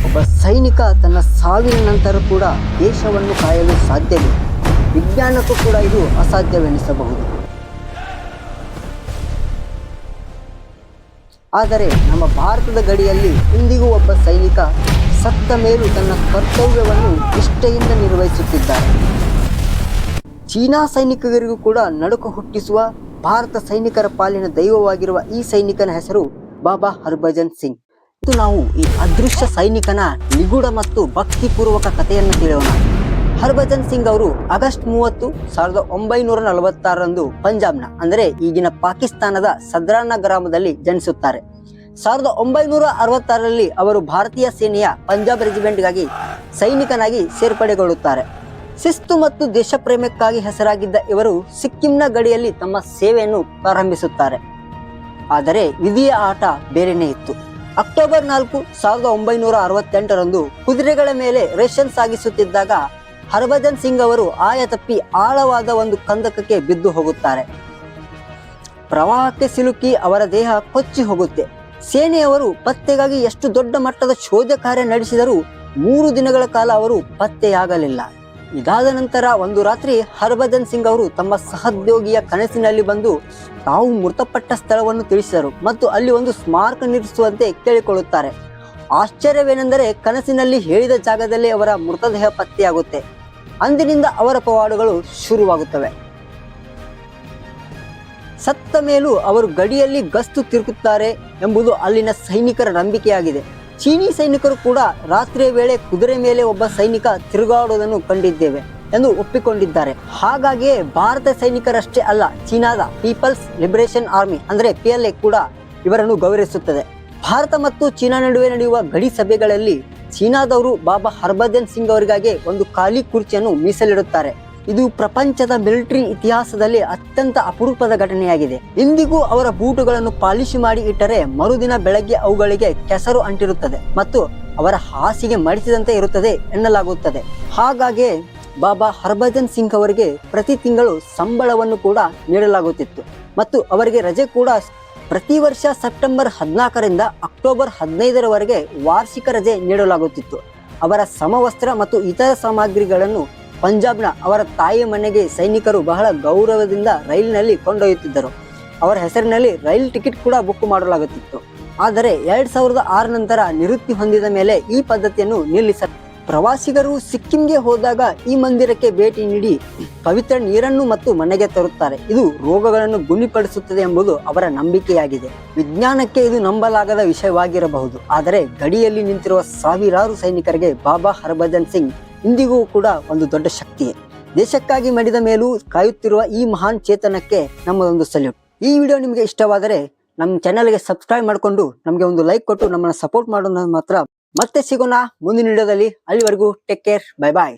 ಒಬ್ಬ ಸೈನಿಕ ತನ್ನ ಸಾವಿನ ನಂತರ ಕೂಡ ದೇಶವನ್ನು ಕಾಯಲು ಸಾಧ್ಯವೇ? ವಿಜ್ಞಾನಕ್ಕೂ ಕೂಡ ಇದು ಅಸಾಧ್ಯವೆನಿಸಬಹುದು. ಆದರೆ ನಮ್ಮ ಭಾರತದ ಗಡಿಯಲ್ಲಿ ಇಂದಿಗೂ ಒಬ್ಬ ಸೈನಿಕ ಸತ್ತ ಮೇಲೂ ತನ್ನ ಕರ್ತವ್ಯವನ್ನು ನಿಷ್ಠೆಯಿಂದ ನಿರ್ವಹಿಸುತ್ತಿದ್ದಾರೆ. ಚೀನಾ ಸೈನಿಕರಿಗೂ ಕೂಡ ನಡುಕ ಹುಟ್ಟಿಸುವ ಭಾರತ ಸೈನಿಕರ ಪಾಲಿನ ದೈವವಾಗಿರುವ ಈ ಸೈನಿಕನ ಹೆಸರು ಬಾಬಾ ಹರ್ಭಜನ್ ಸಿಂಗ್. ಇದು ನಾವು ಈ ಅದೃಶ್ಯ ಸೈನಿಕನ ನಿಗೂಢ ಮತ್ತು ಭಕ್ತಿಪೂರ್ವಕ ಕಥೆಯನ್ನು ತಿಳಿಯೋಣ. ಹರ್ಭಜನ್ ಸಿಂಗ್ ಅವರು ಆಗಸ್ಟ್ 30, 1946ರಂದು ಪಂಜಾಬ್ನ ಅಂದರೆ ಈಗಿನ ಪಾಕಿಸ್ತಾನದ ಸದ್ರಾನ ಗ್ರಾಮದಲ್ಲಿ ಜನಿಸುತ್ತಾರೆ. 1966ರಲ್ಲಿ ಅವರು ಭಾರತೀಯ ಸೇನೆಯ ಪಂಜಾಬ್ ರೆಜಿಮೆಂಟ್ಗಾಗಿ ಸೈನಿಕನಾಗಿ ಸೇರ್ಪಡೆಗೊಳ್ಳುತ್ತಾರೆ. ಶಿಸ್ತು ಮತ್ತು ದೇಶಪ್ರೇಮಕ್ಕಾಗಿ ಹೆಸರಾಗಿದ್ದ ಇವರು ಸಿಕ್ಕಿಂನ ಗಡಿಯಲ್ಲಿ ತಮ್ಮ ಸೇವೆಯನ್ನು ಪ್ರಾರಂಭಿಸುತ್ತಾರೆ. ಆದರೆ ವಿಧಿಯ ಆಟ ಬೇರೆನೇ ಇತ್ತು. ಅಕ್ಟೋಬರ್ 4, 1968ರಂದು ಕುದುರೆಗಳ ಮೇಲೆ ರೇಷನ್ ಸಾಗಿಸುತ್ತಿದ್ದಾಗ ಹರ್ಭಜನ್ ಸಿಂಗ್ ಅವರು ಆಯ ತಪ್ಪಿ ಆಳವಾದ ಒಂದು ಕಂದಕಕ್ಕೆ ಬಿದ್ದು ಹೋಗುತ್ತಾರೆ. ಪ್ರವಾಹಕ್ಕೆ ಸಿಲುಕಿ ಅವರ ದೇಹ ಕೊಚ್ಚಿ ಹೋಗುತ್ತೆ. ಸೇನೆಯವರು ಪತ್ತೆಗಾಗಿ ಎಷ್ಟು ದೊಡ್ಡ ಮಟ್ಟದ ಶೋಧ ಕಾರ್ಯ ನಡೆಸಿದರೂ 3 ದಿನಗಳ ಕಾಲ ಅವರು ಪತ್ತೆಯಾಗಲಿಲ್ಲ. ಇದಾದ ನಂತರ ಒಂದು ರಾತ್ರಿ ಹರ್ಭಜನ್ ಸಿಂಗ್ ಅವರು ತಮ್ಮ ಸಹೋದ್ಯೋಗಿಯ ಕನಸಿನಲ್ಲಿ ಬಂದು ತಾವು ಮೃತಪಟ್ಟ ಸ್ಥಳವನ್ನು ತಿಳಿಸಿದರು ಮತ್ತು ಅಲ್ಲಿ ಒಂದು ಸ್ಮಾರಕ ನಿರ್ಮಿಸುವಂತೆ ಕೇಳಿಕೊಳ್ಳುತ್ತಾರೆ. ಆಶ್ಚರ್ಯವೇನೆಂದರೆ ಕನಸಿನಲ್ಲಿ ಹೇಳಿದ ಜಾಗದಲ್ಲಿ ಅವರ ಮೃತದೇಹ ಪತ್ತೆಯಾಗುತ್ತೆ. ಅಂದಿನಿಂದ ಅವರ ಪವಾಡಗಳು ಶುರುವಾಗುತ್ತವೆ. ಸತ್ತ ಮೇಲೂ ಅವರು ಗಡಿಯಲ್ಲಿ ಗಸ್ತು ತಿರುಗುತ್ತಾರೆ ಎಂಬುದು ಅಲ್ಲಿನ ಸೈನಿಕರ ನಂಬಿಕೆಯಾಗಿದೆ. ಚೀನಿ ಸೈನಿಕರು ಕೂಡ ರಾತ್ರಿಯ ವೇಳೆ ಕುದುರೆ ಮೇಲೆ ಒಬ್ಬ ಸೈನಿಕ ತಿರುಗಾಡುವುದನ್ನು ಕಂಡಿದ್ದೇವೆ ಎಂದು ಒಪ್ಪಿಕೊಂಡಿದ್ದಾರೆ. ಹಾಗಾಗಿಯೇ ಭಾರತ ಸೈನಿಕರಷ್ಟೇ ಅಲ್ಲ, ಚೀನಾದ ಪೀಪಲ್ಸ್ ಲಿಬರೇಷನ್ ಆರ್ಮಿ ಅಂದರೆ PLA ಕೂಡ ಇವರನ್ನು ಗೌರವಿಸುತ್ತದೆ. ಭಾರತ ಮತ್ತು ಚೀನಾ ನಡುವೆ ನಡೆಯುವ ಗಡಿ ಸಭೆಗಳಲ್ಲಿ ಚೀನಾದವರು ಬಾಬಾ ಹರ್ಭಜನ್ ಸಿಂಗ್ ಅವರಿಗಾಗಿ ಒಂದು ಖಾಲಿ ಕುರ್ಚಿಯನ್ನು ಮೀಸಲಿಡುತ್ತಾರೆ. ಇದು ಪ್ರಪಂಚದ ಮಿಲಿಟರಿ ಇತಿಹಾಸದಲ್ಲಿ ಅತ್ಯಂತ ಅಪರೂಪದ ಘಟನೆಯಾಗಿದೆ. ಇಂದಿಗೂ ಅವರ ಬೂಟುಗಳನ್ನು ಪಾಲಿಶ್ ಮಾಡಿ ಇಟ್ಟರೆ ಮರುದಿನ ಬೆಳಗ್ಗೆ ಅವುಗಳಿಗೆ ಕೆಸರು ಅಂಟಿರುತ್ತದೆ ಮತ್ತು ಅವರ ಹಾಸಿಗೆ ಮಡಿಸಿದಂತೆ ಇರುತ್ತದೆ ಎನ್ನಲಾಗುತ್ತದೆ. ಹಾಗಾಗಿ ಬಾಬಾ ಹರ್ಭಜನ್ ಸಿಂಗ್ ಅವರಿಗೆ ಪ್ರತಿ ತಿಂಗಳು ಸಂಬಳವನ್ನು ಕೂಡ ನೀಡಲಾಗುತ್ತಿತ್ತು ಮತ್ತು ಅವರಿಗೆ ರಜೆ ಕೂಡ ಪ್ರತಿ ವರ್ಷ ಸೆಪ್ಟೆಂಬರ್ 14ರಿಂದ ಅಕ್ಟೋಬರ್ 15ರವರೆಗೆ ವಾರ್ಷಿಕ ರಜೆ ನೀಡಲಾಗುತ್ತಿತ್ತು. ಅವರ ಸಮವಸ್ತ್ರ ಮತ್ತು ಇತರ ಸಾಮಗ್ರಿಗಳನ್ನು ಪಂಜಾಬ್ನ ಅವರ ತಾಯಿ ಮನೆಗೆ ಸೈನಿಕರು ಬಹಳ ಗೌರವದಿಂದ ರೈಲಿನಲ್ಲಿ ಕೊಂಡೊಯ್ಯುತ್ತಿದ್ದರು. ಅವರ ಹೆಸರಿನಲ್ಲಿ ರೈಲ್ ಟಿಕೆಟ್ ಕೂಡ ಬುಕ್ ಮಾಡಲಾಗುತ್ತಿತ್ತು. ಆದರೆ 2006 ನಂತರ ನಿವೃತ್ತಿ ಹೊಂದಿದ ಮೇಲೆ ಈ ಪದ್ಧತಿಯನ್ನು ನಿಲ್ಲಿಸ ಪ್ರವಾಸಿಗರು ಸಿಕ್ಕಿಂಗೆ ಹೋದಾಗ ಈ ಮಂದಿರಕ್ಕೆ ಭೇಟಿ ನೀಡಿ ಪವಿತ್ರ ನೀರನ್ನು ಮತ್ತು ಮನೆಗೆ ತರುತ್ತಾರೆ. ಇದು ರೋಗಗಳನ್ನು ಗುಣಪಡಿಸುತ್ತದೆ ಎಂಬುದು ಅವರ ನಂಬಿಕೆಯಾಗಿದೆ. ವಿಜ್ಞಾನಕ್ಕೆ ಇದು ನಂಬಲಾಗದ ವಿಷಯವಾಗಿರಬಹುದು, ಆದರೆ ಗಡಿಯಲ್ಲಿ ನಿಂತಿರುವ ಸಾವಿರಾರು ಸೈನಿಕರಿಗೆ ಬಾಬಾ ಹರ್ಭಜನ್ ಸಿಂಗ್ ಇಂದಿಗೂ ಕೂಡ ಒಂದು ದೊಡ್ಡ ಶಕ್ತಿಯೇ. ದೇಶಕ್ಕಾಗಿ ಮಡಿದ ಮೇಲೂ ಕಾಯುತ್ತಿರುವ ಈ ಮಹಾನ್ ಚೇತನಕ್ಕೆ ನಮ್ಮದೊಂದು ಸಲ್ಯೂಟ್. ಈ ವಿಡಿಯೋ ನಿಮಗೆ ಇಷ್ಟವಾದರೆ ನಮ್ಮ ಚಾನೆಲ್ಗೆ ಸಬ್ಸ್ಕ್ರೈಬ್ ಮಾಡಿಕೊಂಡು ನಮಗೆ ಒಂದು ಲೈಕ್ ಕೊಟ್ಟು ನಮ್ಮನ್ನು ಸಪೋರ್ಟ್ ಮಾಡೋದು ಮಾತ್ರ. ಮತ್ತೆ ಸಿಗೋಣ ಮುಂದಿನ ವಿಡಿಯೋದಲ್ಲಿ. ಅಲ್ಲಿವರೆಗೂ ಟೇಕ್ ಕೇರ್, ಬೈ ಬಾಯ್.